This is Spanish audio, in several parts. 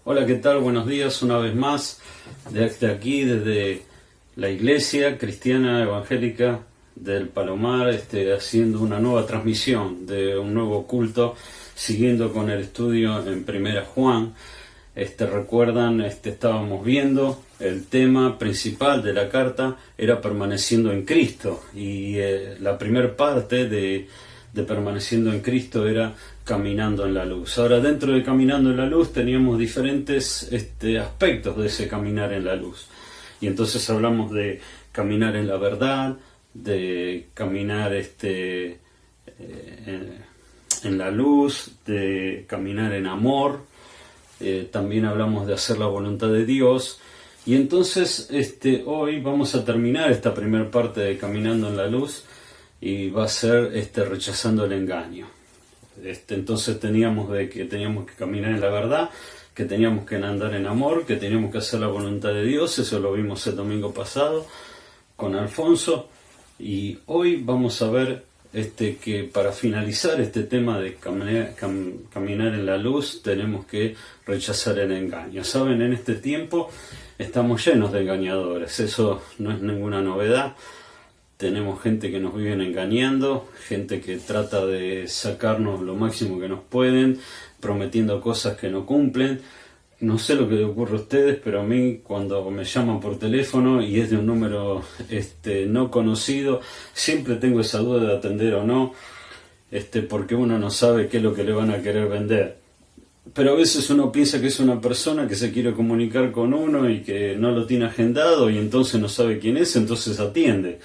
Hola, ¿qué tal? Buenos días una vez más desde aquí, desde la Iglesia Cristiana Evangélica del Palomar, haciendo una nueva transmisión de un nuevo culto, siguiendo con el estudio en Primera Juan. Recuerdan, estábamos viendo el tema principal de la carta era permaneciendo en Cristo, y la primera parte de permaneciendo en Cristo era caminando en la luz. Ahora, dentro de caminando en la luz teníamos diferentes aspectos de ese caminar en la luz, y entonces hablamos de caminar en la verdad, de caminar en la luz, de caminar en amor. También hablamos de hacer la voluntad de Dios. Y entonces hoy vamos a terminar esta primera parte de caminando en la luz, y va a ser rechazando el engaño. Entonces teníamos que caminar en la verdad, que teníamos que andar en amor, que teníamos que hacer la voluntad de Dios. Eso lo vimos el domingo pasado con Alfonso, y hoy vamos a ver que para finalizar este tema de caminar en la luz tenemos que rechazar el engaño. Saben, en este tiempo estamos llenos de engañadores, eso no es ninguna novedad. Tenemos gente que nos vive engañando, gente que trata de sacarnos lo máximo que nos pueden, prometiendo cosas que no cumplen. No sé lo que le ocurre a ustedes, pero a mí cuando me llaman por teléfono y es de un número no conocido, siempre tengo esa duda de atender o no, porque uno no sabe qué es lo que le van a querer vender. Pero a veces uno piensa que es una persona que se quiere comunicar con uno y que no lo tiene agendado, y entonces no sabe quién es, entonces atiende.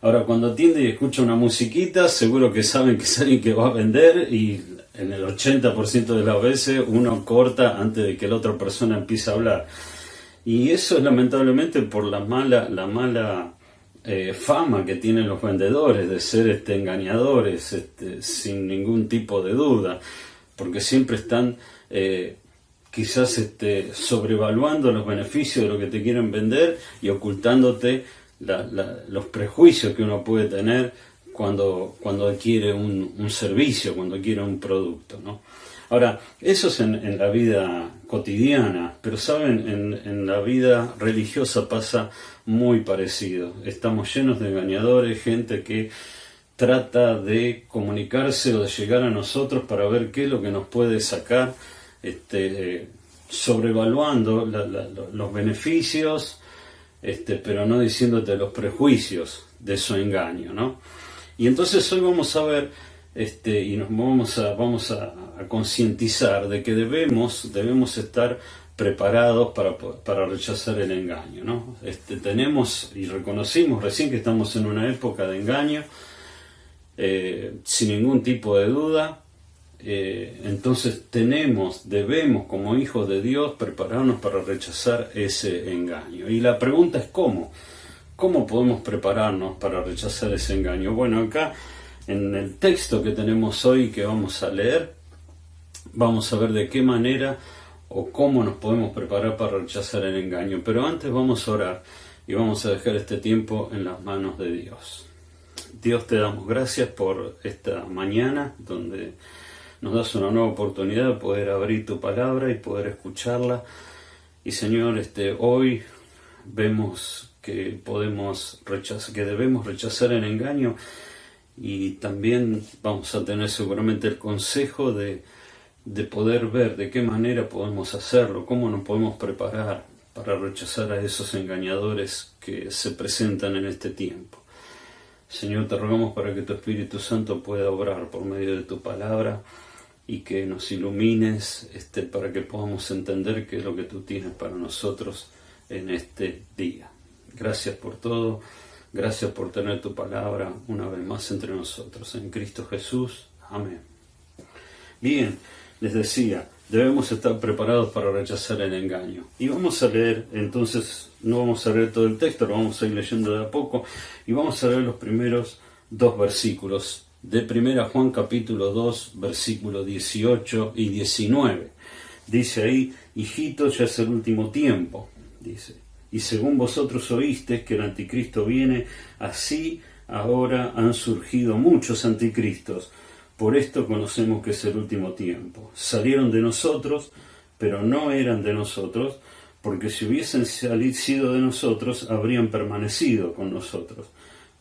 Ahora, cuando atiende y escucha una musiquita, seguro que saben que es alguien que va a vender, y en el 80% de las veces uno corta antes de que la otra persona empiece a hablar. Y eso es lamentablemente por la mala fama que tienen los vendedores de ser engañadores, sin ningún tipo de duda, porque siempre están quizás sobrevaluando los beneficios de lo que te quieren vender y ocultándote los prejuicios que uno puede tener cuando adquiere un servicio, cuando adquiere un producto, ¿no? Ahora, eso es en la vida cotidiana, pero saben, en la vida religiosa pasa muy parecido. Estamos llenos de engañadores, gente que trata de comunicarse o de llegar a nosotros para ver qué es lo que nos puede sacar, sobrevaluando los beneficios, pero no diciéndote los prejuicios de su engaño, ¿no? Y entonces hoy vamos a ver, y nos vamos a concientizar de que debemos estar preparados para rechazar el engaño, ¿no? Tenemos y reconocimos recién que estamos en una época de engaño, sin ningún tipo de duda. Entonces debemos como hijos de Dios prepararnos para rechazar ese engaño. Y la pregunta es ¿cómo? ¿Cómo podemos prepararnos para rechazar ese engaño? Bueno, acá en el texto que tenemos hoy, que vamos a leer, vamos a ver de qué manera o cómo nos podemos preparar para rechazar el engaño. Pero antes vamos a orar y vamos a dejar este tiempo en las manos de Dios. Dios, te damos gracias por esta mañana donde nos das una nueva oportunidad de poder abrir tu palabra y poder escucharla. Y Señor, hoy vemos que debemos rechazar el engaño, y también vamos a tener seguramente el consejo de poder ver de qué manera podemos hacerlo, cómo nos podemos preparar para rechazar a esos engañadores que se presentan en este tiempo. Señor, te rogamos para que tu Espíritu Santo pueda obrar por medio de tu palabra y que nos ilumines para que podamos entender qué es lo que tú tienes para nosotros en este día. Gracias por todo, gracias por tener tu palabra una vez más entre nosotros. En Cristo Jesús, amén. Bien, les decía, debemos estar preparados para rechazar el engaño. Y vamos a leer, entonces, no vamos a leer todo el texto, lo vamos a ir leyendo de a poco, y vamos a leer los primeros 2 versículos de 1 Juan capítulo 2, versículos 18 y 19. Dice ahí: hijitos, ya es el último tiempo, dice. Y según vosotros oísteis que el anticristo viene, así ahora han surgido muchos anticristos. Por esto conocemos que es el último tiempo. Salieron de nosotros, pero no eran de nosotros, porque si hubiesen sido de nosotros, habrían permanecido con nosotros.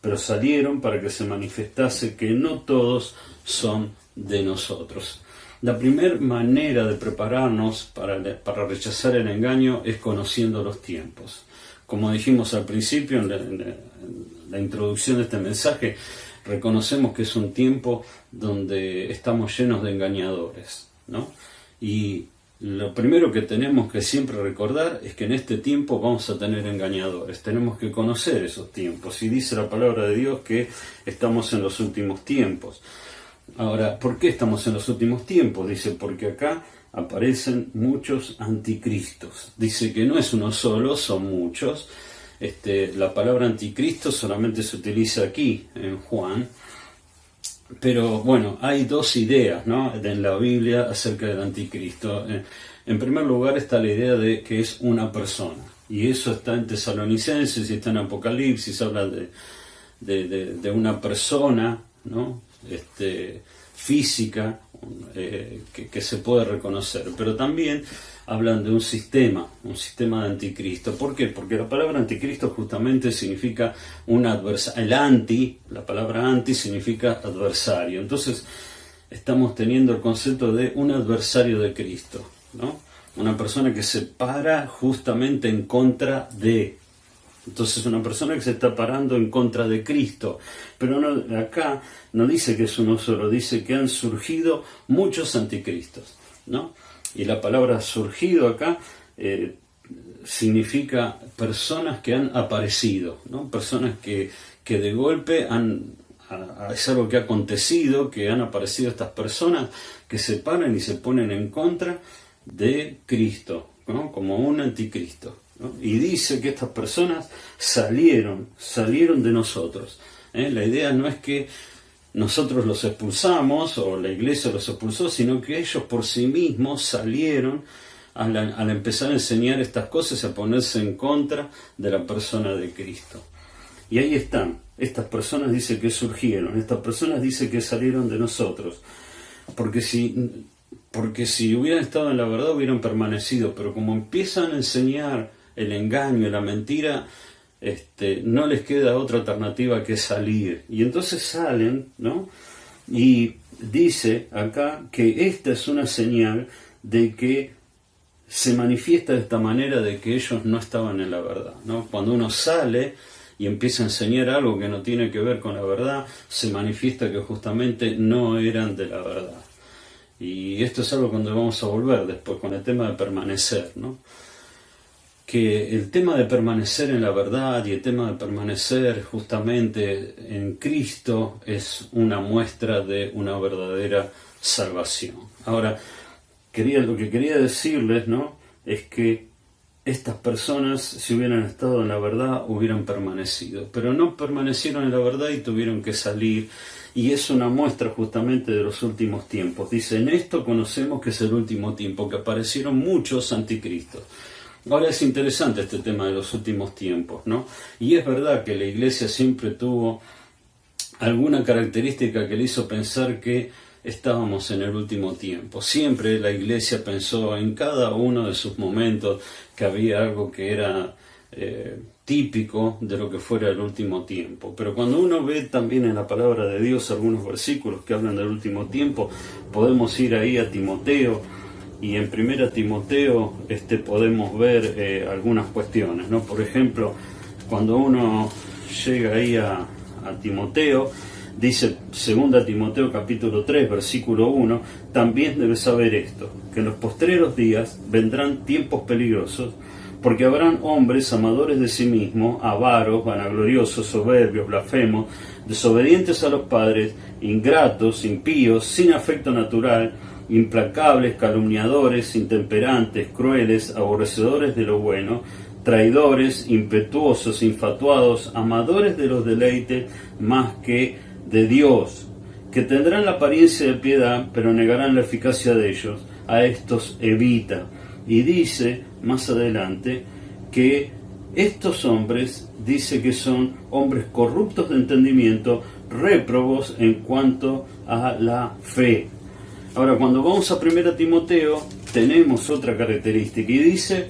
Pero salieron para que se manifestase que no todos son de nosotros. La primera manera de prepararnos para rechazar el engaño es conociendo los tiempos. Como dijimos al principio, en la introducción de este mensaje, reconocemos que es un tiempo donde estamos llenos de engañadores, ¿no? Y lo primero que tenemos que siempre recordar es que en este tiempo vamos a tener engañadores. Tenemos que conocer esos tiempos. Y dice la palabra de Dios que estamos en los últimos tiempos. Ahora, ¿por qué estamos en los últimos tiempos? Dice, porque acá aparecen muchos anticristos. Dice que no es uno solo, son muchos. La palabra anticristo solamente se utiliza aquí, en Juan. Pero bueno, hay dos ideas, ¿no?, en la Biblia acerca del anticristo. En primer lugar está la idea de que es una persona. Y eso está en Tesalonicenses y está en Apocalipsis. Habla de una persona, ¿no?, física, que se puede reconocer. Pero también hablan de un sistema de anticristo. ¿Por qué? Porque la palabra anticristo justamente significa un adversario. La palabra anti significa adversario. Entonces estamos teniendo el concepto de un adversario de Cristo, ¿no? Una persona que se para justamente en contra de. Entonces una persona que se está parando en contra de Cristo. Pero no, acá no dice que es uno solo, dice que han surgido muchos anticristos, ¿no? Y la palabra surgido acá significa personas que han aparecido, ¿no? Personas que de golpe es algo que ha acontecido, que han aparecido estas personas que se paran y se ponen en contra de Cristo, ¿no?, como un anticristo, ¿no? Y dice que estas personas salieron de nosotros. La idea no es que nosotros los expulsamos o la iglesia los expulsó, sino que ellos por sí mismos salieron al empezar a enseñar estas cosas y a ponerse en contra de la persona de Cristo. Y ahí están, estas personas dice que surgieron, estas personas dice que salieron de nosotros, porque si hubieran estado en la verdad hubieran permanecido, pero como empiezan a enseñar el engaño, la mentira, no les queda otra alternativa que salir. Y entonces salen, ¿no? Y dice acá que esta es una señal de que se manifiesta de esta manera de que ellos no estaban en la verdad, ¿no? Cuando uno sale y empieza a enseñar algo que no tiene que ver con la verdad, se manifiesta que justamente no eran de la verdad. Y esto es algo cuando vamos a volver después con el tema de permanecer, ¿no? Que el tema de permanecer en la verdad y el tema de permanecer justamente en Cristo es una muestra de una verdadera salvación. Ahora, lo que quería decirles, ¿no?, es que estas personas, si hubieran estado en la verdad, hubieran permanecido, pero no permanecieron en la verdad y tuvieron que salir, y es una muestra justamente de los últimos tiempos. Dice, en esto conocemos que es el último tiempo, que aparecieron muchos anticristos. Ahora es interesante este tema de los últimos tiempos, ¿no? Y es verdad que la iglesia siempre tuvo alguna característica que le hizo pensar que estábamos en el último tiempo. Siempre la iglesia pensó en cada uno de sus momentos que había algo que era típico de lo que fuera el último tiempo. Pero cuando uno ve también en la palabra de Dios algunos versículos que hablan del último tiempo, podemos ir ahí a Timoteo. Y en 1 Timoteo podemos ver algunas cuestiones, ¿no? Por ejemplo, cuando uno llega ahí a Timoteo, dice 2 Timoteo capítulo 3, versículo 1, también debes saber esto, que en los postreros días vendrán tiempos peligrosos, porque habrán hombres amadores de sí mismos, avaros, vanagloriosos, soberbios, blasfemos, desobedientes a los padres, ingratos, impíos, sin afecto natural, implacables, calumniadores, intemperantes, crueles, aborrecedores de lo bueno, traidores, impetuosos, infatuados, amadores de los deleites más que de Dios, que tendrán la apariencia de piedad, pero negarán la eficacia de ellos. A estos evita. Y dice más adelante que estos hombres, dice que son hombres corruptos de entendimiento, réprobos en cuanto a la fe. Ahora, cuando vamos a 1 Timoteo, tenemos otra característica y dice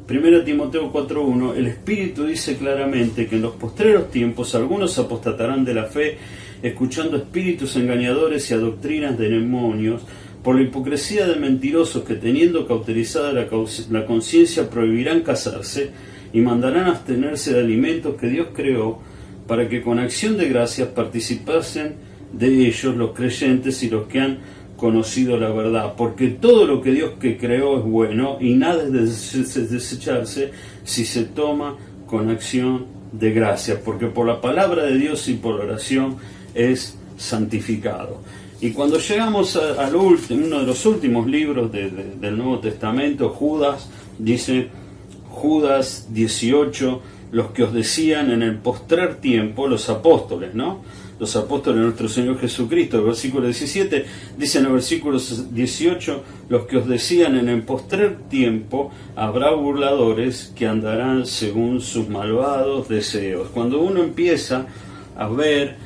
1 Timoteo 4:1, el Espíritu dice claramente que en los postreros tiempos algunos apostatarán de la fe, escuchando espíritus engañadores y a doctrinas de demonios, por la hipocresía de mentirosos que teniendo cauterizada la conciencia prohibirán casarse y mandarán abstenerse de alimentos que Dios creó, para que con acción de gracias participasen de ellos los creyentes y los que han conocido la verdad, porque todo lo que Dios que creó es bueno y nada es de desecharse si se toma con acción de gracias, porque por la palabra de Dios y por la oración es santificado. Y cuando llegamos al último, uno de los últimos libros del Nuevo Testamento, Judas, dice Judas 18, los que os decían en el postrer tiempo, los apóstoles, ¿no? Los apóstoles de nuestro Señor Jesucristo, el versículo 17, dice en el versículo 18, los que os decían en el postrer tiempo, habrá burladores que andarán según sus malvados deseos. Cuando uno empieza a ver,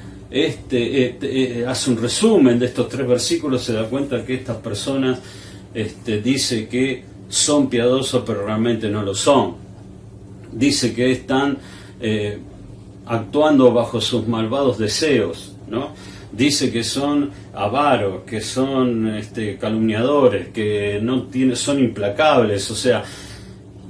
hace un resumen de estos 3 versículos, se da cuenta que estas personas dice que son piadosos, pero realmente no lo son. Dice que están actuando bajo sus malvados deseos, ¿no? Dice que son avaros, que son calumniadores, que son implacables, o sea,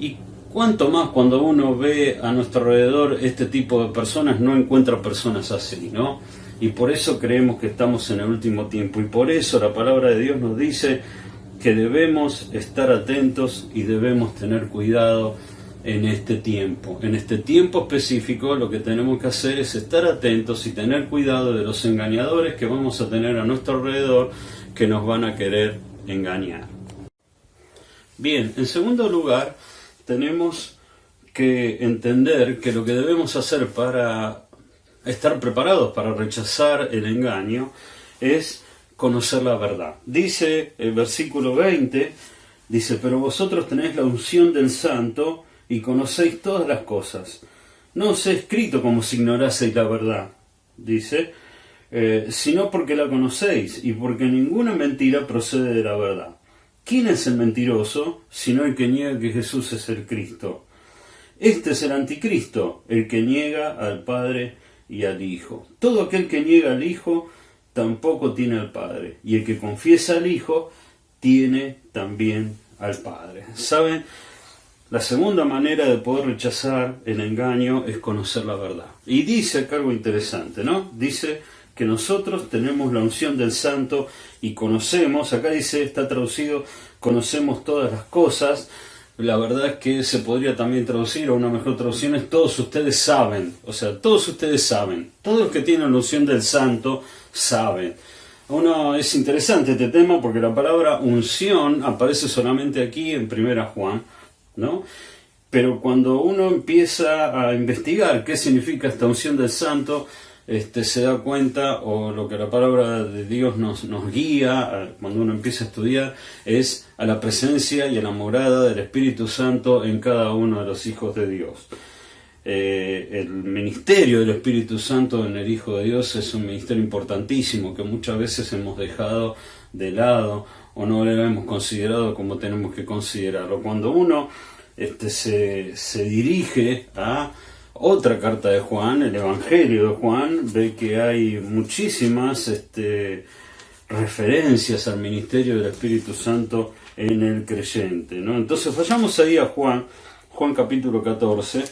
y cuánto más cuando uno ve a nuestro alrededor este tipo de personas, no encuentra personas así, ¿no? Y por eso creemos que estamos en el último tiempo, y por eso la palabra de Dios nos dice que debemos estar atentos y debemos tener cuidado en este tiempo. En este tiempo específico lo que tenemos que hacer es estar atentos y tener cuidado de los engañadores que vamos a tener a nuestro alrededor, que nos van a querer engañar. Bien, en segundo lugar, tenemos que entender que lo que debemos hacer para estar preparados para rechazar el engaño es conocer la verdad. Dice el versículo 20, dice, pero vosotros tenéis la unción del Santo y conocéis todas las cosas. No os he escrito como si ignoraseis la verdad, dice, sino porque la conocéis y porque ninguna mentira procede de la verdad. ¿Quién es el mentiroso, sino el que niega que Jesús es el Cristo? Este es el anticristo, el que niega al Padre y al Hijo. Todo aquel que niega al Hijo tampoco tiene al Padre, y el que confiesa al Hijo tiene también al Padre. ¿Saben? La segunda manera de poder rechazar el engaño es conocer la verdad. Y dice acá algo interesante, ¿no? Dice que nosotros tenemos la unción del Santo y conocemos, acá dice, está traducido, conocemos todas las cosas. La verdad es que se podría también traducir, o una mejor traducción es todos ustedes saben. O sea, todos ustedes saben. Todos los que tienen la unción del Santo saben. Es interesante este tema porque la palabra unción aparece solamente aquí en 1 Juan, ¿no? Pero cuando uno empieza a investigar qué significa esta unción del Santo, se da cuenta, o lo que la palabra de Dios nos guía cuando uno empieza a estudiar, es a la presencia y a la morada del Espíritu Santo en cada uno de los hijos de Dios. El ministerio del Espíritu Santo en el Hijo de Dios es un ministerio importantísimo que muchas veces hemos dejado de lado o no lo hemos considerado como tenemos que considerarlo. Cuando uno se dirige a otra carta de Juan, el Evangelio de Juan, ve que hay muchísimas referencias al ministerio del Espíritu Santo en el creyente, ¿no? Entonces vayamos ahí a Juan capítulo 14,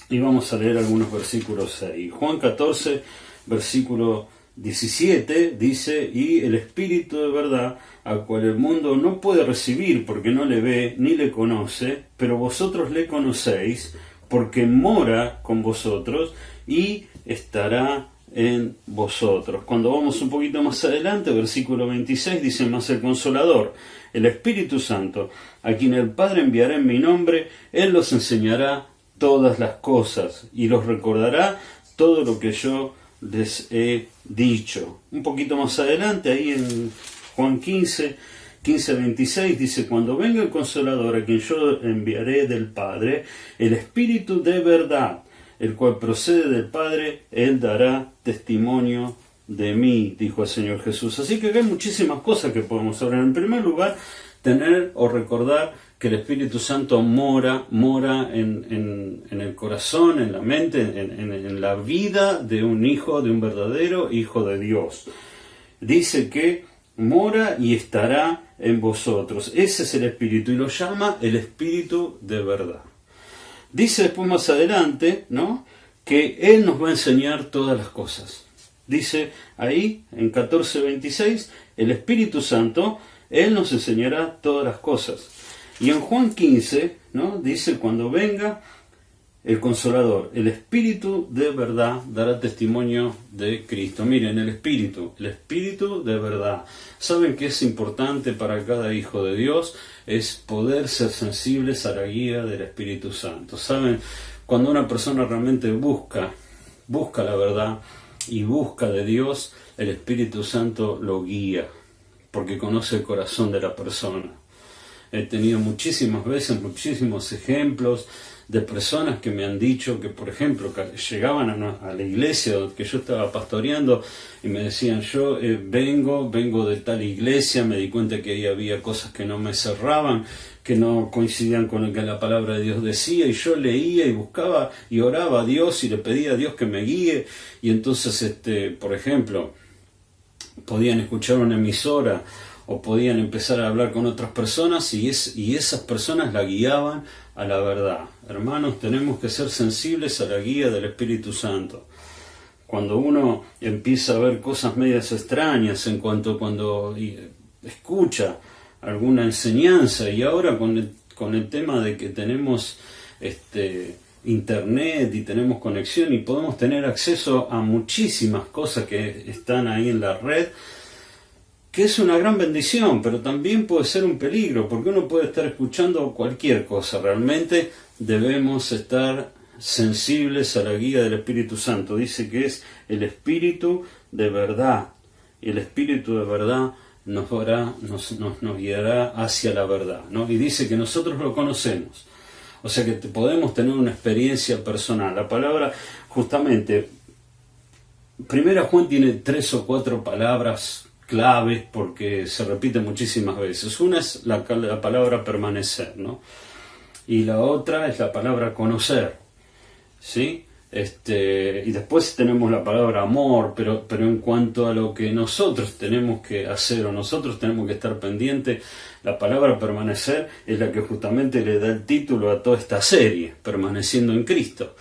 y vamos a leer algunos versículos ahí. Juan 14, versículo 17, dice, y el Espíritu de verdad, al cual el mundo no puede recibir porque no le ve ni le conoce, pero vosotros le conocéis, porque mora con vosotros y estará en vosotros. Cuando vamos un poquito más adelante, versículo 26, dice, mas el Consolador, el Espíritu Santo, a quien el Padre enviará en mi nombre, Él los enseñará todas las cosas y los recordará todo lo que yo les he dicho. Un poquito más adelante, ahí en Juan 15, 26, dice, cuando venga el Consolador, a quien yo enviaré del Padre, el Espíritu de verdad, el cual procede del Padre, Él dará testimonio de mí, dijo el Señor Jesús. Así que acá hay muchísimas cosas que podemos hablar. En primer lugar, tener o recordar que el Espíritu Santo mora en el corazón, en la mente, en la vida de un hijo, de un verdadero hijo de Dios. Dice que mora y estará en vosotros. Ese es el Espíritu y lo llama el Espíritu de verdad. Dice después más adelante, ¿no?, que Él nos va a enseñar todas las cosas. Dice ahí en 14:26, el Espíritu Santo, Él nos enseñará todas las cosas. Y en Juan 15, ¿no?, dice, cuando venga el Consolador, el Espíritu de verdad dará testimonio de Cristo. Miren, el Espíritu de verdad. ¿Saben qué es importante para cada hijo de Dios? Es poder ser sensibles a la guía del Espíritu Santo. ¿Saben? Cuando una persona realmente busca la verdad y busca de Dios, el Espíritu Santo lo guía, porque conoce el corazón de la persona. He tenido muchísimas veces, muchísimos ejemplos de personas que me han dicho que, por ejemplo, que llegaban a la iglesia que yo estaba pastoreando y me decían, yo vengo de tal iglesia, me di cuenta que ahí había cosas que no me cerraban, que no coincidían con lo que la palabra de Dios decía, y yo leía y buscaba y oraba a Dios y le pedía a Dios que me guíe, y entonces, por ejemplo, podían escuchar una emisora o podían empezar a hablar con otras personas y esas personas la guiaban a la verdad. Hermanos, tenemos que ser sensibles a la guía del Espíritu Santo. Cuando uno empieza a ver cosas medias extrañas cuando escucha alguna enseñanza, y ahora con el tema de que tenemos internet y tenemos conexión y podemos tener acceso a muchísimas cosas que están ahí en la red, que es una gran bendición, pero también puede ser un peligro, porque uno puede estar escuchando cualquier cosa. Realmente debemos estar sensibles a la guía del Espíritu Santo. Dice que es el Espíritu de verdad, y el Espíritu de verdad nos guiará hacia la verdad, ¿no? Y dice que nosotros lo conocemos, o sea que podemos tener una experiencia personal. La palabra, justamente, Primera Juan tiene 3 o 4 palabras claves porque se repite muchísimas veces. Una es la palabra permanecer, ¿no? Y la otra es la palabra conocer, ¿sí? Y después tenemos la palabra amor, pero en cuanto a lo que nosotros tenemos que hacer o nosotros tenemos que estar pendientes, la palabra permanecer es la que justamente le da el título a toda esta serie, Permaneciendo en Cristo,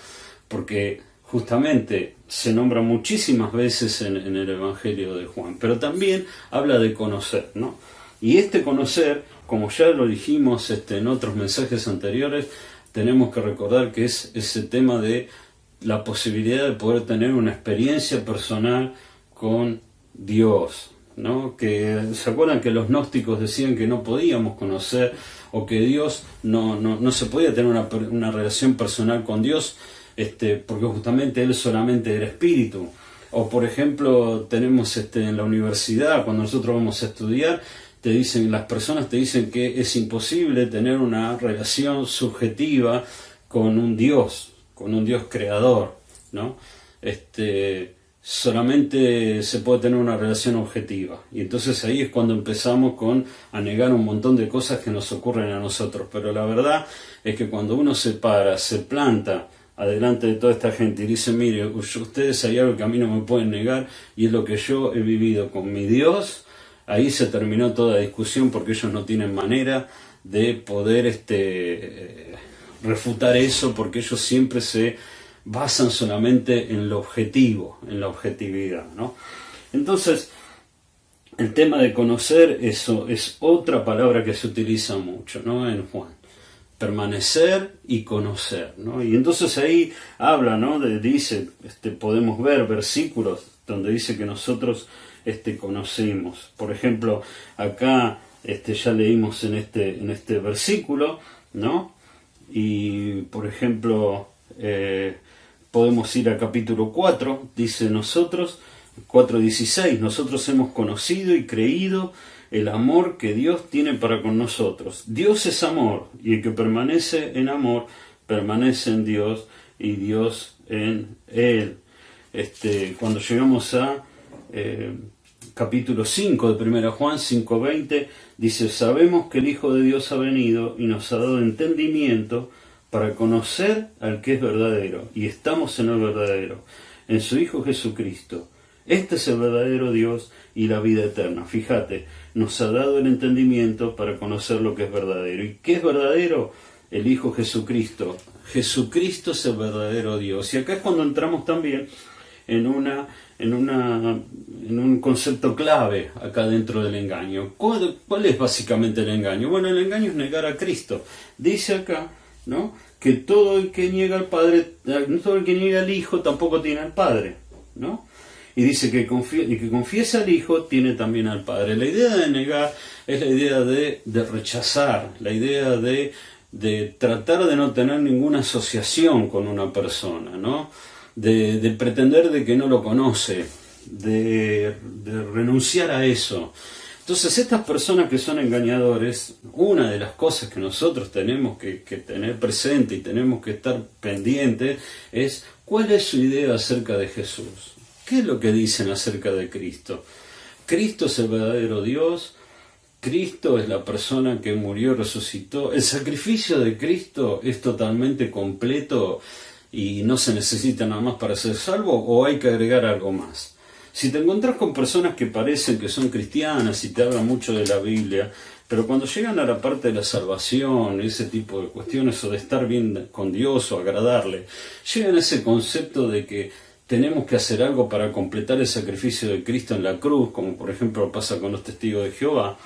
porque justamente se nombra muchísimas veces en el Evangelio de Juan, pero también habla de conocer, ¿no? Y conocer, como ya lo dijimos en otros mensajes anteriores, tenemos que recordar que es ese tema de la posibilidad de poder tener una experiencia personal con Dios, ¿no? Que se acuerdan que los gnósticos decían que no podíamos conocer o que Dios no se podía tener una relación personal con Dios, porque justamente Él solamente era espíritu. O por ejemplo tenemos en la universidad, cuando nosotros vamos a estudiar, las personas te dicen que es imposible tener una relación subjetiva con un Dios creador, ¿no? Solamente se puede tener una relación objetiva. Y entonces ahí es cuando empezamos a negar un montón de cosas que nos ocurren a nosotros. Pero la verdad es que cuando uno se planta adelante de toda esta gente y dice, mire, ustedes hay algo que a mí no me pueden negar y es lo que yo he vivido con mi Dios, ahí se terminó toda discusión, porque ellos no tienen manera de poder refutar eso, porque ellos siempre se basan solamente en lo objetivo, en la objetividad, ¿no? Entonces, el tema de conocer, eso es otra palabra que se utiliza mucho, ¿no?, en Juan. Permanecer y conocer, ¿no? Y entonces ahí habla, ¿no? Dice, podemos ver versículos donde dice que nosotros conocemos. Por ejemplo, acá ya leímos en este versículo, ¿no? Y por ejemplo, podemos ir al capítulo 4, dice 4:16, nosotros hemos conocido y creído el amor que Dios tiene para con nosotros. Dios es amor, y el que permanece en amor, permanece en Dios, y Dios en él. Cuando llegamos a capítulo 5 de 1 Juan 5:20, dice: sabemos que el Hijo de Dios ha venido y nos ha dado entendimiento para conocer al que es verdadero, y estamos en el verdadero, en su Hijo Jesucristo. Este es el verdadero Dios y la vida eterna. Fíjate, nos ha dado el entendimiento para conocer lo que es verdadero. ¿Y qué es verdadero? El Hijo Jesucristo. Jesucristo es el verdadero Dios. Y acá es cuando entramos también en un concepto clave acá dentro del engaño. ¿Cuál es básicamente el engaño? Bueno, el engaño es negar a Cristo. Dice acá, ¿no?, que todo el que niega al Padre, todo el que niega al Hijo tampoco tiene al Padre, ¿no? Y dice que que confiesa al Hijo tiene también al Padre. La idea de negar es la idea de rechazar, la idea de tratar de no tener ninguna asociación con una persona, ¿no? De pretender de que no lo conoce, de renunciar a eso. Entonces, estas personas que son engañadores, una de las cosas que nosotros tenemos que tener presente y tenemos que estar pendientes es cuál es su idea acerca de Jesús. ¿Qué es lo que dicen acerca de Cristo? Cristo es el verdadero Dios, Cristo es la persona que murió y resucitó. El sacrificio de Cristo es totalmente completo y no se necesita nada más para ser salvo, o hay que agregar algo más. Si te encontrás con personas que parecen que son cristianas y te hablan mucho de la Biblia, pero cuando llegan a la parte de la salvación, ese tipo de cuestiones, o de estar bien con Dios o agradarle, llegan a ese concepto de que tenemos que hacer algo para completar el sacrificio de Cristo en la cruz, como por ejemplo pasa con los testigos de Jehová.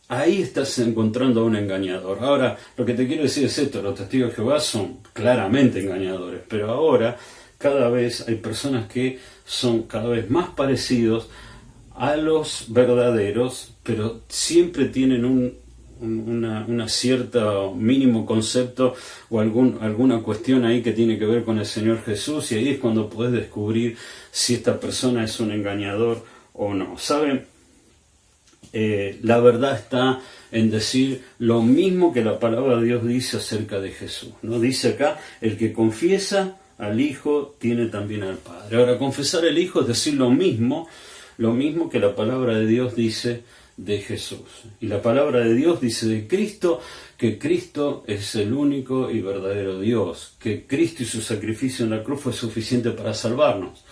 Ahí estás encontrando a un engañador. Ahora, lo que te quiero decir es esto: los testigos de Jehová son claramente engañadores, pero ahora cada vez hay personas que son cada vez más parecidos a los verdaderos, pero siempre tienen una cierta mínimo concepto o alguna cuestión ahí que tiene que ver con el Señor Jesús, y ahí es cuando puedes descubrir si esta persona es un engañador o no. ¿Saben? La verdad está en decir lo mismo que la palabra de Dios dice acerca de Jesús, ¿no? Dice acá: el que confiesa al Hijo tiene también al Padre. Ahora, confesar al Hijo es decir lo mismo que la palabra de Dios dice de Jesús. Y la palabra de Dios dice de Cristo que Cristo es el único y verdadero Dios, que Cristo y su sacrificio en la cruz fue suficiente para salvarnos,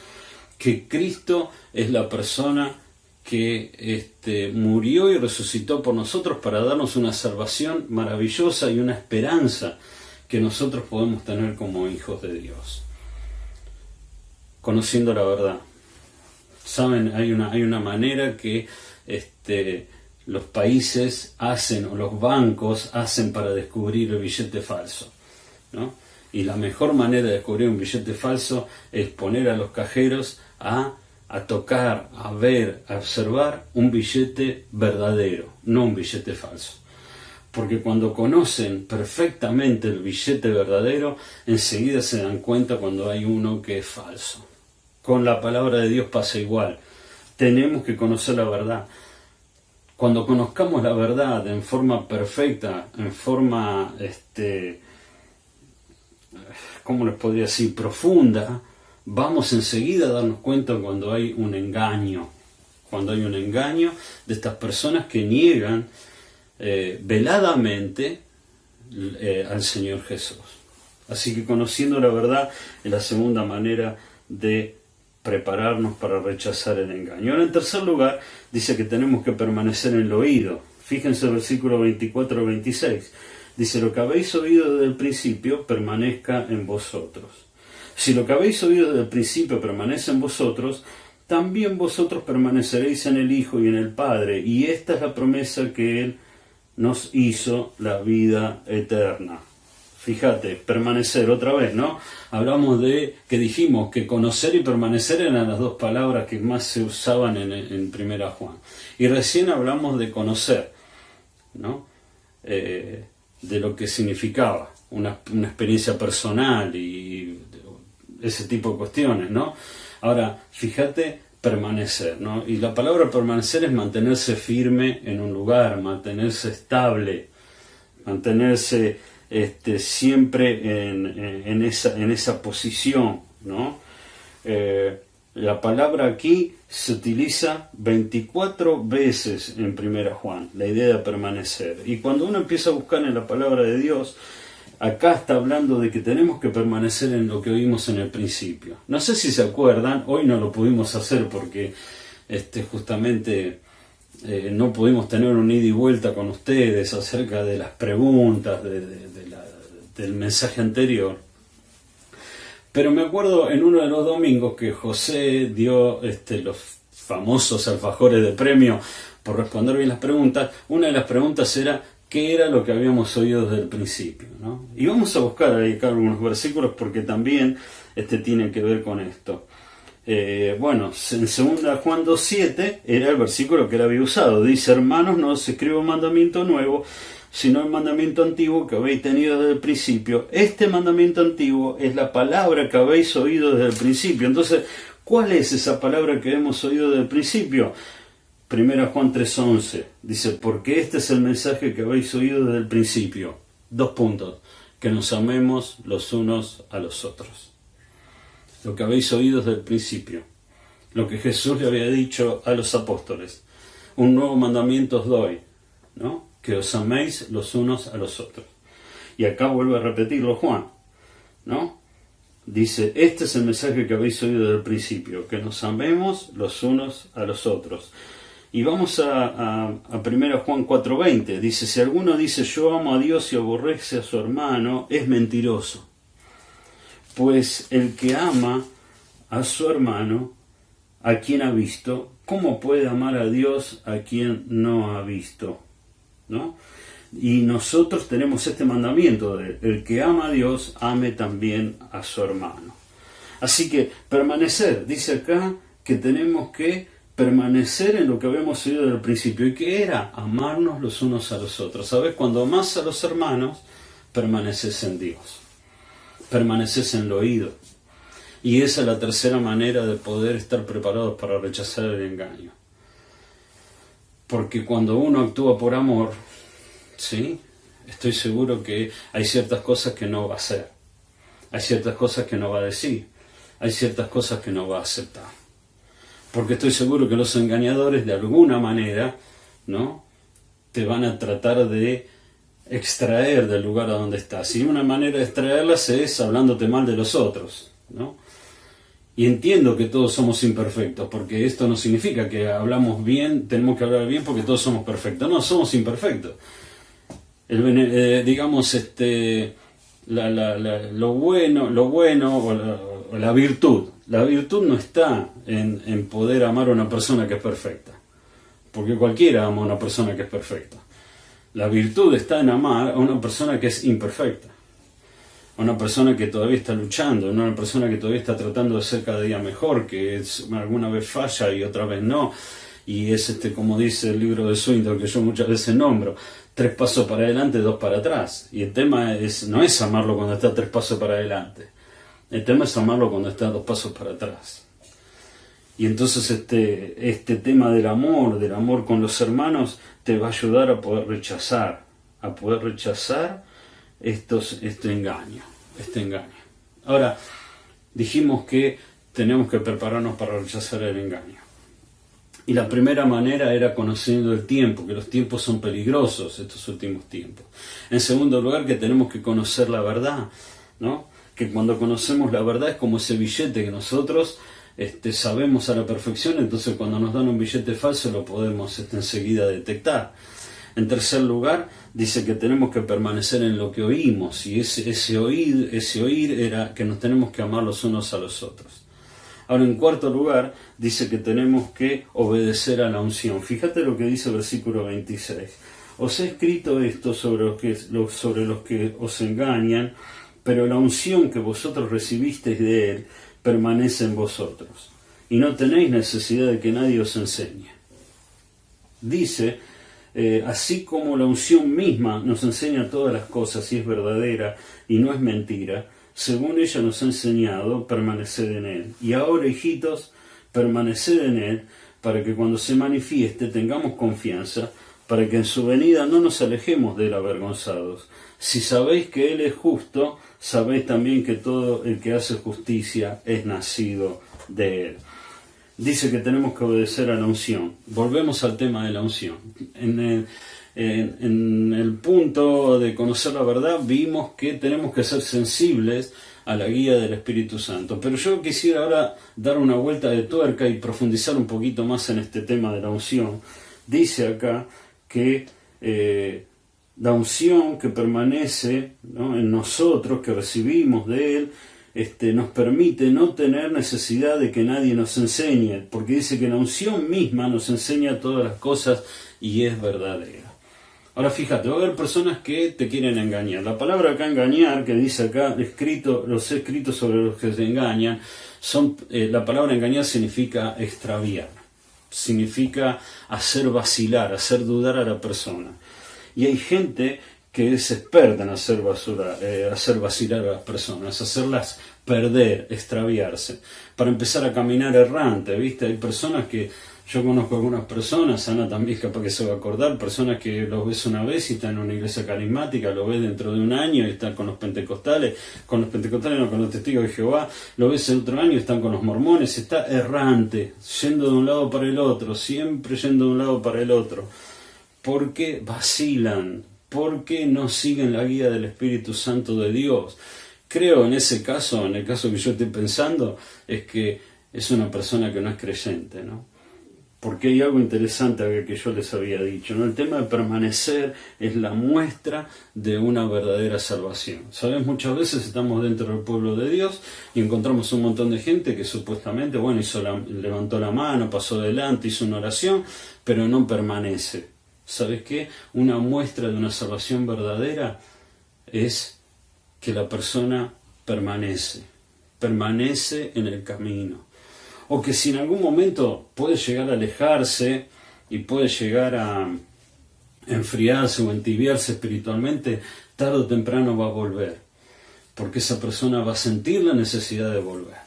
que Cristo es la persona que murió y resucitó por nosotros para darnos una salvación maravillosa y una esperanza que nosotros podemos tener como hijos de Dios, conociendo la verdad. Saben, hay una manera que los países hacen, o los bancos hacen, para descubrir el billete falso, ¿no? Y la mejor manera de descubrir un billete falso es poner a los cajeros a tocar, a ver, a observar un billete verdadero, no un billete falso. Porque cuando conocen perfectamente el billete verdadero, enseguida se dan cuenta cuando hay uno que es falso. Con la palabra de Dios pasa igual. Tenemos que conocer la verdad. Cuando conozcamos la verdad en forma perfecta, en forma, ¿cómo les podría decir?, profunda, vamos enseguida a darnos cuenta cuando hay un engaño. Cuando hay un engaño de estas personas que niegan veladamente al Señor Jesús. Así que conociendo la verdad es la segunda manera de prepararnos para rechazar el engaño. Ahora, en tercer lugar, dice que tenemos que permanecer en el oído. Fíjense el versículo 24 al 26. Dice: lo que habéis oído desde el principio permanezca en vosotros. Si lo que habéis oído desde el principio permanece en vosotros, también vosotros permaneceréis en el Hijo y en el Padre. Y esta es la promesa que Él nos hizo, la vida eterna. Fíjate, permanecer otra vez, ¿no? Hablamos de que dijimos que conocer y permanecer eran las dos palabras que más se usaban en 1 Juan. Y recién hablamos de conocer, ¿no? De lo que significaba una experiencia personal y ese tipo de cuestiones, ¿no? Ahora, fíjate, permanecer, ¿no? Y la palabra permanecer es mantenerse firme en un lugar, mantenerse estable, mantenerse siempre en esa posición, ¿no? La palabra aquí se utiliza 24 veces en 1 Juan, la idea de permanecer. Y cuando uno empieza a buscar en la palabra de Dios, acá está hablando de que tenemos que permanecer en lo que oímos en el principio. No sé si se acuerdan, hoy no lo pudimos hacer porque justamente no pudimos tener un ida y vuelta con ustedes acerca de las preguntas del mensaje anterior. Pero me acuerdo en uno de los domingos que José dio los famosos alfajores de premio por responder bien las preguntas. Una de las preguntas era ¿qué era lo que habíamos oído desde el principio? ¿No? Y vamos a buscar ahí acá algunos versículos porque también tienen que ver con esto. En 2 Juan 2.7 era el versículo que él había usado. Dice, hermanos, no os escribo un mandamiento nuevo, sino el mandamiento antiguo que habéis tenido desde el principio. Este mandamiento antiguo es la palabra que habéis oído desde el principio. Entonces, ¿cuál es esa palabra que hemos oído desde el principio? 1 Juan 3.11 dice, porque este es el mensaje que habéis oído desde el principio. 2 puntos. Que nos amemos los unos a los otros. Lo que habéis oído desde el principio. Lo que Jesús le había dicho a los apóstoles. Un nuevo mandamiento os doy, ¿no? Que os améis los unos a los otros. Y acá vuelve a repetirlo Juan, ¿no? Dice, este es el mensaje que habéis oído desde el principio, que nos amemos los unos a los otros. Y vamos a 1 Juan 4.20, dice, si alguno dice yo amo a Dios y aborrece a su hermano, es mentiroso. Pues el que ama a su hermano, a quien ha visto, ¿cómo puede amar a Dios a quien no ha visto? ¿No? Y nosotros tenemos este mandamiento de el que ama a Dios, ame también a su hermano. Así que permanecer, dice acá que tenemos que permanecer en lo que habíamos oído desde el principio. ¿Y qué era? Amarnos los unos a los otros. ¿Sabes? Cuando amás a los hermanos, permaneces en Dios. Permaneces en el oído. Y esa es la tercera manera de poder estar preparados para rechazar el engaño. Porque cuando uno actúa por amor, ¿sí? Estoy seguro que hay ciertas cosas que no va a hacer. Hay ciertas cosas que no va a decir. Hay ciertas cosas que no va a aceptar. Porque estoy seguro que los engañadores de alguna manera, ¿no? Te van a tratar de extraer del lugar a donde estás. Y una manera de extraerlas es hablándote mal de los otros, ¿no? Y entiendo que todos somos imperfectos, porque esto no significa que hablamos bien, tenemos que hablar bien porque todos somos perfectos. No, somos imperfectos. Lo bueno o la virtud. La virtud no está en poder amar a una persona que es perfecta, porque cualquiera ama a una persona que es perfecta. La virtud está en amar a una persona que es imperfecta, a una persona que todavía está luchando, a una persona que todavía está tratando de ser cada día mejor, que alguna vez falla y otra vez no. Y es como dice el libro de Swindoll, que yo muchas veces nombro, 3 pasos para adelante, 2 para atrás. Y el tema no es amarlo cuando está 3 pasos para adelante. El tema es amarlo cuando está 2 pasos para atrás. Y entonces este tema del amor con los hermanos, te va a ayudar a poder rechazar este engaño. Ahora, dijimos que tenemos que prepararnos para rechazar el engaño. Y la primera manera era conociendo el tiempo, que los tiempos son peligrosos estos últimos tiempos. En segundo lugar, que tenemos que conocer la verdad, ¿no? Que cuando conocemos la verdad es como ese billete que nosotros sabemos a la perfección, entonces cuando nos dan un billete falso lo podemos enseguida detectar. En tercer lugar, dice que tenemos que permanecer en lo que oímos, y ese oír era que nos tenemos que amar los unos a los otros. Ahora, en cuarto lugar, dice que tenemos que obedecer a la unción. Fíjate lo que dice el versículo 26. Os he escrito esto sobre los que os engañan, pero la unción que vosotros recibisteis de él permanece en vosotros, y no tenéis necesidad de que nadie os enseñe. Dice, así como la unción misma nos enseña todas las cosas y es verdadera y no es mentira, según ella nos ha enseñado, permaneced en él. Y ahora, hijitos, permaneced en él, para que cuando se manifieste tengamos confianza, para que en su venida no nos alejemos de él avergonzados. Si sabéis que él es justo, sabéis también que todo el que hace justicia es nacido de él. dice que tenemos que obedecer a la unción. Volvemos al tema de la unción. En el punto de conocer la verdad vimos que tenemos que ser sensibles a la guía del Espíritu Santo. Pero yo quisiera ahora dar una vuelta de tuerca y profundizar un poquito más en este tema de la unción. Dice acá que la unción que permanece, ¿no?, en nosotros, que recibimos de Él, nos permite no tener necesidad de que nadie nos enseñe, porque dice que la unción misma nos enseña todas las cosas y es verdadera. Ahora fíjate, va a haber personas que te quieren engañar. La palabra acá engañar, que dice acá, los escritos sobre los que se engañan, la palabra engañar significa extraviar, significa hacer vacilar, hacer dudar a la persona. Y hay gente que es experta en hacer vacilar a las personas, hacerlas perder, extraviarse, para empezar a caminar errante, ¿viste? Hay personas que, yo conozco algunas personas, Ana también capaz que se va a acordar, personas que los ves una vez y están en una iglesia carismática, lo ves dentro de un año y están con los pentecostales no, con los testigos de Jehová, lo ves el otro año y están con los mormones, está errante, yendo de un lado para el otro, siempre yendo de un lado para el otro, porque vacilan, porque no siguen la guía del Espíritu Santo de Dios. Creo en ese caso, en el caso que yo estoy pensando, es que es una persona que no es creyente, ¿no? Porque hay algo interesante que yo les había dicho, ¿no? El tema de permanecer es la muestra de una verdadera salvación. ¿Sabes? Muchas veces estamos dentro del pueblo de Dios y encontramos un montón de gente que supuestamente, bueno, levantó la mano, pasó adelante, hizo una oración, pero no permanece. ¿Sabes qué? Una muestra de una salvación verdadera es que la persona permanece en el camino. O que si en algún momento puede llegar a alejarse y puede llegar a enfriarse o entibiarse espiritualmente, tarde o temprano va a volver, porque esa persona va a sentir la necesidad de volver.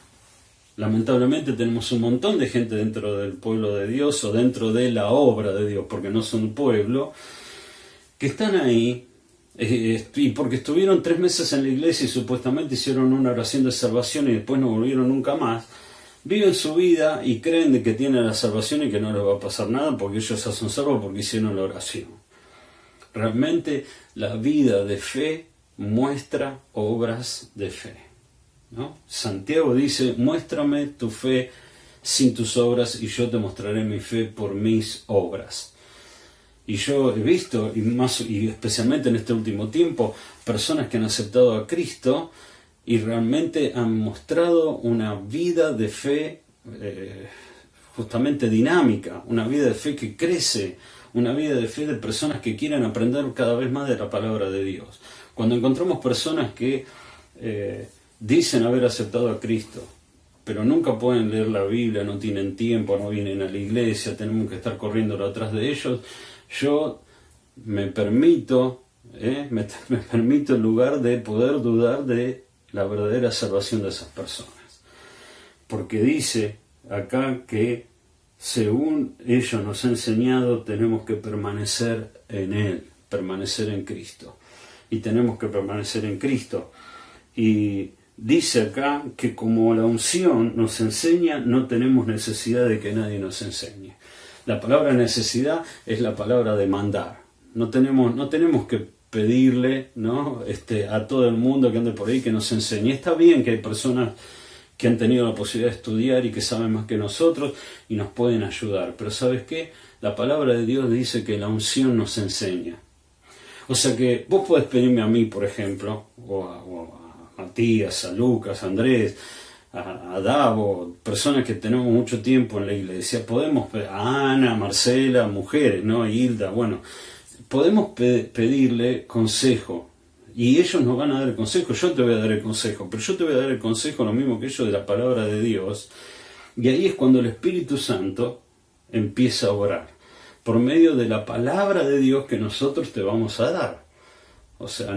Lamentablemente tenemos un montón de gente dentro del pueblo de Dios o dentro de la obra de Dios, porque no son un pueblo, que están ahí y porque estuvieron 3 meses en la iglesia y supuestamente hicieron una oración de salvación y después no volvieron nunca más, viven su vida y creen de que tienen la salvación y que no les va a pasar nada porque ellos se hacen salvos porque hicieron la oración. Realmente la vida de fe muestra obras de fe, ¿no? Santiago dice, muéstrame tu fe sin tus obras y yo te mostraré mi fe por mis obras. Y yo he visto, y especialmente en este último tiempo, personas que han aceptado a Cristo y realmente han mostrado una vida de fe justamente dinámica, una vida de fe que crece, una vida de fe de personas que quieren aprender cada vez más de la palabra de Dios. Cuando encontramos personas que dicen haber aceptado a Cristo, pero nunca pueden leer la Biblia, no tienen tiempo, no vienen a la iglesia, tenemos que estar corriendo atrás de ellos, yo me permito el lugar de poder dudar de la verdadera salvación de esas personas. Porque dice acá que según ellos nos ha enseñado, tenemos que permanecer en Él, permanecer en Cristo. Y tenemos que permanecer en Cristo. Y dice acá que como la unción nos enseña, no tenemos necesidad de que nadie nos enseñe. La palabra necesidad es la palabra demandar. No tenemos que pedirle, ¿no?, a todo el mundo que ande por ahí que nos enseñe. Está bien que hay personas que han tenido la posibilidad de estudiar y que saben más que nosotros y nos pueden ayudar. Pero ¿sabes qué? La palabra de Dios dice que la unción nos enseña. O sea que vos podés pedirme a mí, por ejemplo, o a Matías, a Lucas, a Andrés, a Davo, personas que tenemos mucho tiempo en la iglesia. Podemos, a Ana, a Marcela, mujeres, ¿no? A Hilda, bueno, podemos pedirle consejo. Y ellos nos van a dar el consejo, yo te voy a dar el consejo, pero yo te voy a dar el consejo lo mismo que ellos de la palabra de Dios. Y ahí es cuando el Espíritu Santo empieza a orar, por medio de la palabra de Dios que nosotros te vamos a dar. O sea,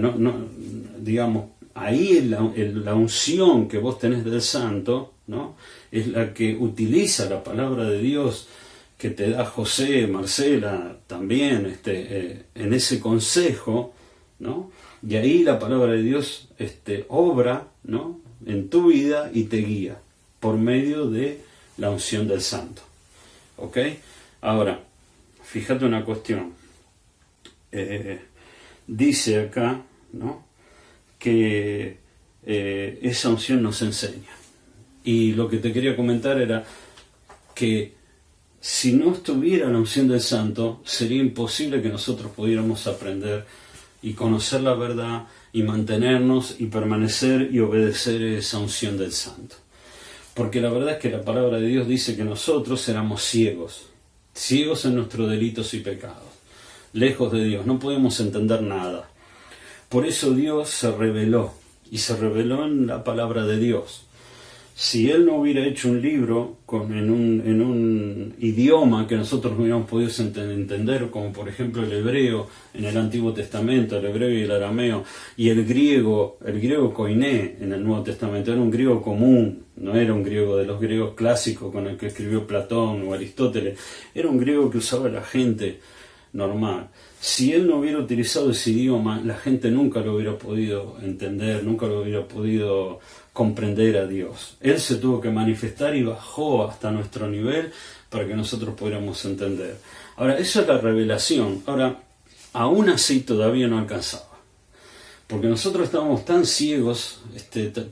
digamos, ahí es la unción que vos tenés del Santo, ¿no? Es la que utiliza la palabra de Dios que te da José, Marcela, también en ese consejo, ¿no? Y ahí la palabra de Dios obra, ¿no?, en tu vida y te guía por medio de la unción del Santo. ¿Ok? Ahora, fíjate una cuestión. Dice acá, ¿no?, que esa unción nos enseña. Y lo que te quería comentar era que si no estuviera la unción del Santo, sería imposible que nosotros pudiéramos aprender y conocer la verdad y mantenernos y permanecer y obedecer esa unción del Santo. Porque la verdad es que la palabra de Dios dice que nosotros éramos ciegos en nuestros delitos y pecados, lejos de Dios, no podíamos entender nada. Por eso Dios se reveló, y se reveló en la palabra de Dios. Si Él no hubiera hecho un libro en un idioma que nosotros no hubiéramos podido entender, como por ejemplo el hebreo en el Antiguo Testamento, el hebreo y el arameo, y el griego koiné en el Nuevo Testamento, era un griego común, no era un griego de los griegos clásicos con el que escribió Platón o Aristóteles, era un griego que usaba la gente normal. Si Él no hubiera utilizado ese idioma, la gente nunca lo hubiera podido entender, nunca lo hubiera podido comprender a Dios. Él se tuvo que manifestar y bajó hasta nuestro nivel para que nosotros pudiéramos entender. Ahora, eso es la revelación. Ahora, aún así todavía no alcanzaba. Porque nosotros estábamos tan ciegos,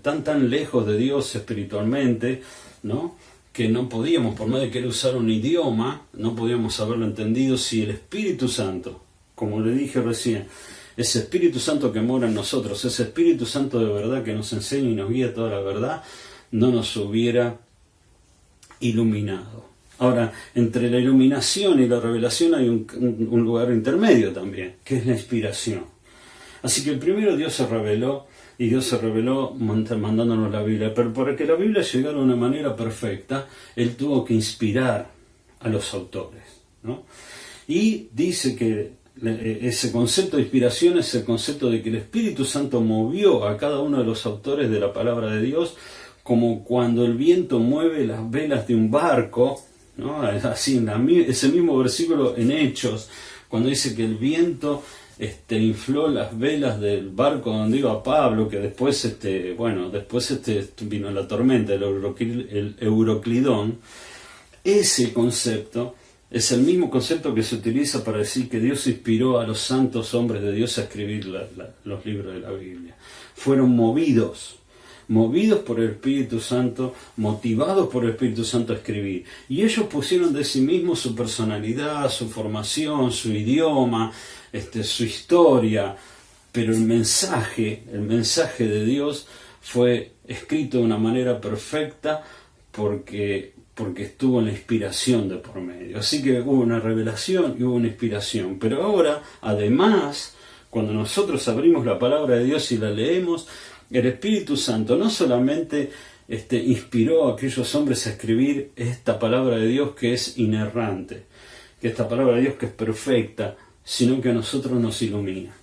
tan lejos de Dios espiritualmente, ¿no?, que no podíamos, por más de querer usar un idioma, no podíamos haberlo entendido si el Espíritu Santo, como le dije recién, ese Espíritu Santo que mora en nosotros, ese Espíritu Santo de verdad que nos enseña y nos guía toda la verdad, no nos hubiera iluminado. Ahora, entre la iluminación y la revelación hay un lugar intermedio también, que es la inspiración. Así que el primero Dios se reveló, y Dios se reveló mandándonos la Biblia. Pero para que la Biblia llegara de una manera perfecta, Él tuvo que inspirar a los autores, ¿no? Y dice que ese concepto de inspiración es el concepto de que el Espíritu Santo movió a cada uno de los autores de la palabra de Dios, como cuando el viento mueve las velas de un barco, ¿no? Así ese mismo versículo en Hechos, cuando dice que el viento infló las velas del barco donde iba Pablo, que después vino la tormenta, el Euroclidón. Ese concepto es el mismo concepto que se utiliza para decir que Dios inspiró a los santos hombres de Dios a escribir los libros de la Biblia. Fueron movidos por el Espíritu Santo, motivados por el Espíritu Santo a escribir. Y ellos pusieron de sí mismos su personalidad, su formación, su idioma, su historia, pero el mensaje de Dios fue escrito de una manera perfecta porque estuvo en la inspiración de por medio. Así que hubo una revelación y hubo una inspiración. Pero ahora, además, cuando nosotros abrimos la palabra de Dios y la leemos, el Espíritu Santo no solamente inspiró a aquellos hombres a escribir esta palabra de Dios que es inerrante, que esta palabra de Dios que es perfecta, sino que a nosotros nos ilumina.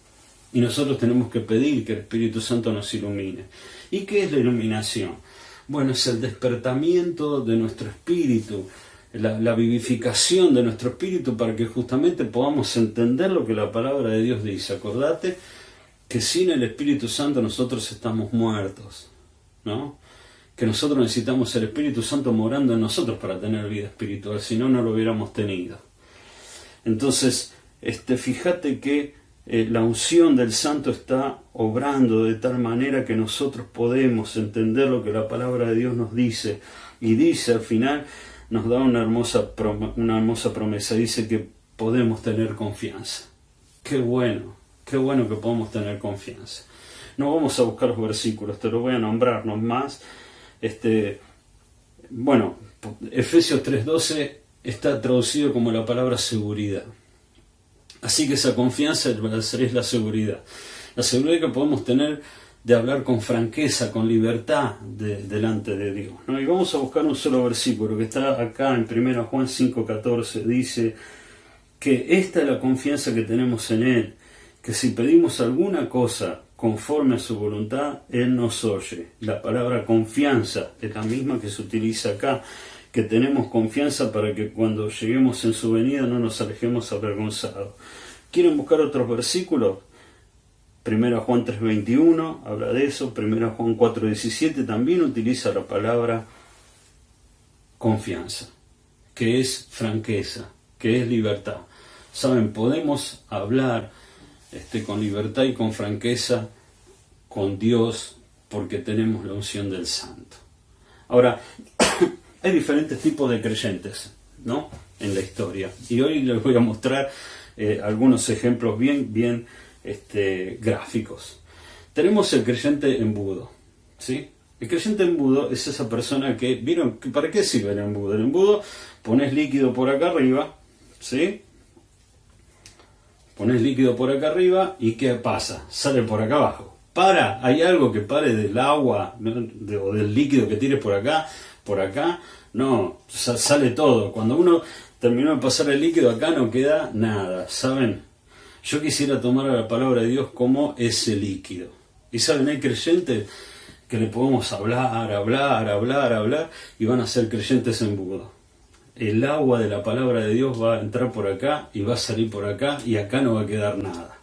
Y nosotros tenemos que pedir que el Espíritu Santo nos ilumine. ¿Y qué es la iluminación? Bueno, es el despertamiento de nuestro espíritu, la vivificación de nuestro espíritu para que justamente podamos entender lo que la palabra de Dios dice. Acordate que sin el Espíritu Santo nosotros estamos muertos, ¿no? Que nosotros necesitamos el Espíritu Santo morando en nosotros para tener vida espiritual, si no, no lo hubiéramos tenido. Entonces, fíjate que la unción del Santo está obrando de tal manera que nosotros podemos entender lo que la palabra de Dios nos dice. Y dice al final, nos da una hermosa promesa, dice que podemos tener confianza. Qué bueno que podemos tener confianza. No vamos a buscar los versículos, te los voy a nombrar nomás. Efesios 3:12 está traducido como la palabra seguridad. Así que esa confianza es la seguridad. La seguridad que podemos tener de hablar con franqueza, con libertad delante de Dios, ¿no? Y vamos a buscar un solo versículo que está acá en 1 Juan 5:14. Dice que esta es la confianza que tenemos en Él, que si pedimos alguna cosa conforme a su voluntad, Él nos oye. La palabra confianza es la misma que se utiliza acá, que tenemos confianza para que cuando lleguemos en su venida no nos alejemos avergonzados. ¿Quieren buscar otros versículos? 1 Juan 3:21 habla de eso. 1 Juan 4:17 también utiliza la palabra confianza, que es franqueza, que es libertad. Saben, podemos hablar con libertad y con franqueza con Dios porque tenemos la unción del Santo. Ahora, hay diferentes tipos de creyentes, ¿no?, en la historia. Y hoy les voy a mostrar algunos ejemplos bien gráficos. Tenemos el creyente embudo, ¿sí? El creyente embudo es esa persona que, ¿vieron? ¿Para qué sirve el embudo? El embudo, pones líquido por acá arriba, ¿sí? Pones líquido por acá arriba y ¿qué pasa? Sale por acá abajo. ¿Hay algo que pare del agua, ¿no?, o del líquido que tires por acá? No, sale todo. Cuando uno terminó de pasar el líquido, acá no queda nada, ¿saben? Yo quisiera tomar a la palabra de Dios como ese líquido. Y ¿saben? Hay creyentes que le podemos hablar y van a ser creyentes embudo. El agua de la palabra de Dios va a entrar por acá y va a salir por acá y acá no va a quedar nada.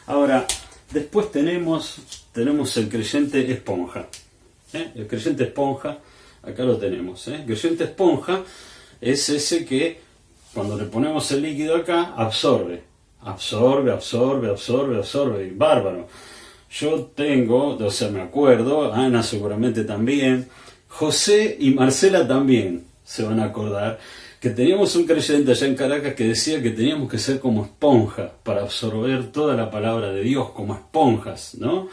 Ahora, después tenemos el creyente esponja. El creyente esponja, acá lo tenemos. El creyente esponja es ese que cuando le ponemos el líquido acá, absorbe. Y bárbaro. Yo tengo, me acuerdo, Ana seguramente también, José y Marcela también se van a acordar, que teníamos un creyente allá en Caracas que decía que teníamos que ser como esponja para absorber toda la palabra de Dios, como esponjas, ¿no?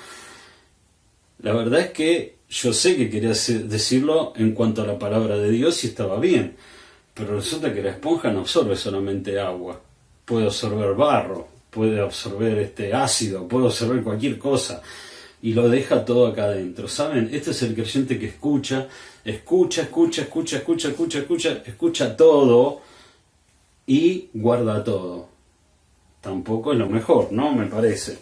La verdad es que yo sé que quería decirlo en cuanto a la palabra de Dios y estaba bien, pero resulta que la esponja no absorbe solamente agua, puede absorber barro, puede absorber ácido, puede absorber cualquier cosa y lo deja todo acá adentro. ¿Saben? Este es el creyente que escucha todo y guarda todo. Tampoco es lo mejor, ¿no? Me parece.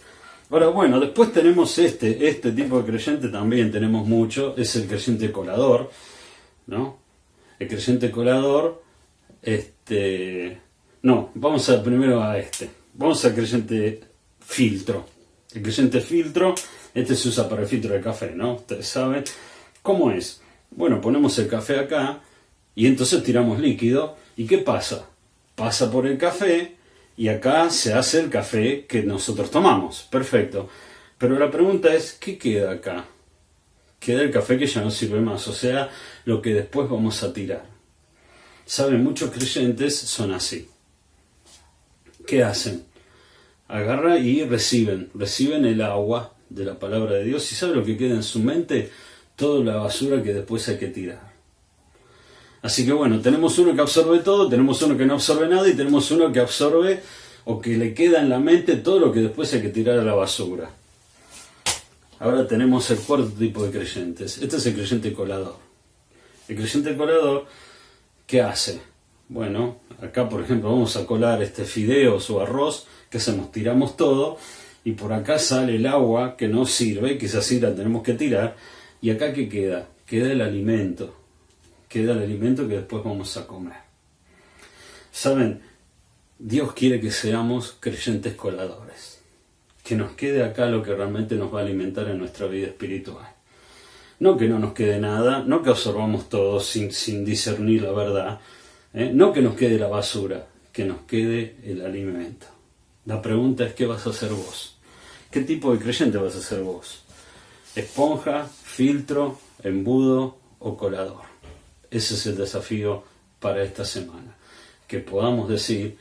Ahora, bueno, después tenemos este tipo de creyente, también tenemos mucho, es el creyente colador, ¿no? El creyente colador, no, vamos primero a vamos al creyente filtro. El creyente filtro, se usa para el filtro de café, ¿no? Ustedes saben. ¿Cómo es? Bueno, ponemos el café acá y entonces tiramos líquido. ¿Y qué pasa? Pasa por el café y acá se hace el café que nosotros tomamos. Perfecto. Pero la pregunta es, ¿qué queda acá? Queda el café que ya no sirve más, o sea, lo que después vamos a tirar. Saben, muchos creyentes son así. ¿Qué hacen? Agarran y reciben el agua de la palabra de Dios y ¿saben lo que queda en su mente? Toda la basura que después hay que tirar. Así que bueno, tenemos uno que absorbe todo, tenemos uno que no absorbe nada y tenemos uno que absorbe o que le queda en la mente todo lo que después hay que tirar a la basura. Ahora tenemos el cuarto tipo de creyentes. Este es el creyente colador. El creyente colador, ¿qué hace? Bueno, acá por ejemplo vamos a colar fideos o arroz, ¿qué hacemos? Tiramos todo y por acá sale el agua que no sirve, que esa sí la tenemos que tirar, y acá ¿qué queda? Queda el alimento que después vamos a comer. ¿Saben? Dios quiere que seamos creyentes coladores, que nos quede acá lo que realmente nos va a alimentar en nuestra vida espiritual. No que no nos quede nada, no que absorbamos todo sin discernir la verdad, no que nos quede la basura, que nos quede el alimento. La pregunta es, ¿qué vas a hacer vos? ¿Qué tipo de creyente vas a ser vos? ¿Esponja, filtro, embudo o colador? Ese es el desafío para esta semana. Que podamos decir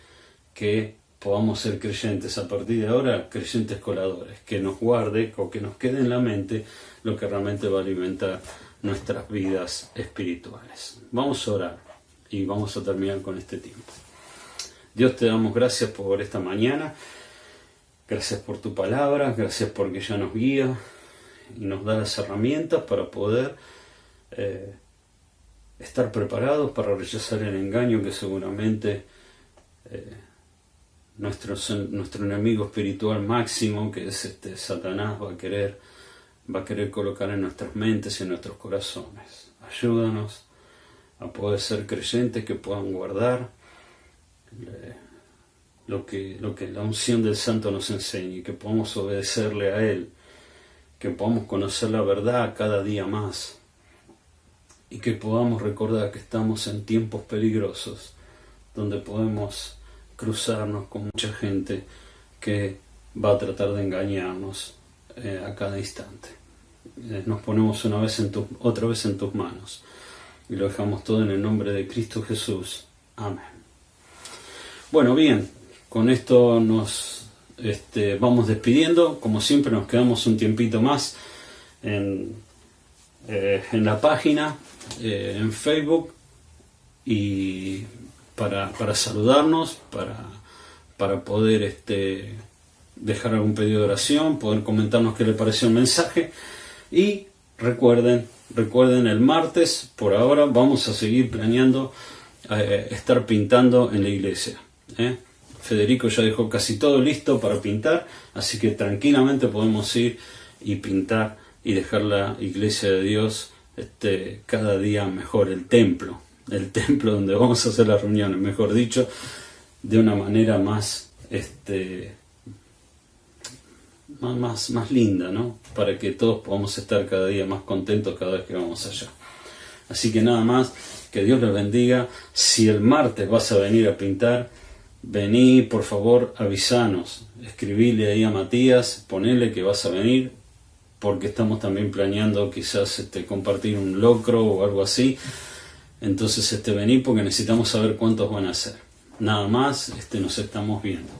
que podamos ser creyentes a partir de ahora, creyentes coladores, que nos guarde o que nos quede en la mente lo que realmente va a alimentar nuestras vidas espirituales. Vamos a orar y vamos a terminar con este tiempo. Dios, te damos gracias por esta mañana, gracias por tu palabra, gracias porque ya nos guía y nos da las herramientas para poder estar preparados para rechazar el engaño que seguramente nuestro enemigo espiritual máximo, que es Satanás, va a querer colocar en nuestras mentes y en nuestros corazones. Ayúdanos a poder ser creyentes que puedan guardar lo que la unción del Santo nos enseña, que podamos obedecerle a Él, que podamos conocer la verdad cada día más, y que podamos recordar que estamos en tiempos peligrosos, donde podemos cruzarnos con mucha gente que va a tratar de engañarnos a cada instante. Nos ponemos otra vez en tus manos y lo dejamos todo en el nombre de Cristo Jesús. Amén. Bueno, bien, con esto nos vamos despidiendo. Como siempre, nos quedamos un tiempito más en la página, en Facebook, y para saludarnos, para poder dejar algún pedido de oración, poder comentarnos qué le pareció el mensaje. Y recuerden, el martes, por ahora, vamos a seguir planeando estar pintando en la iglesia. Federico ya dejó casi todo listo para pintar, así que tranquilamente podemos ir y pintar y dejar la iglesia de Dios cada día mejor, el templo donde vamos a hacer las reuniones, mejor dicho, de una manera más más linda, ¿no? Para que todos podamos estar cada día más contentos cada vez que vamos allá. Así que nada más, que Dios les bendiga. Si el martes vas a venir a pintar, vení, por favor, avisanos, escribile ahí a Matías, ponele que vas a venir, porque estamos también planeando quizás compartir un locro o algo así. Entonces vení, porque necesitamos saber cuántos van a ser. Nada más, nos estamos viendo.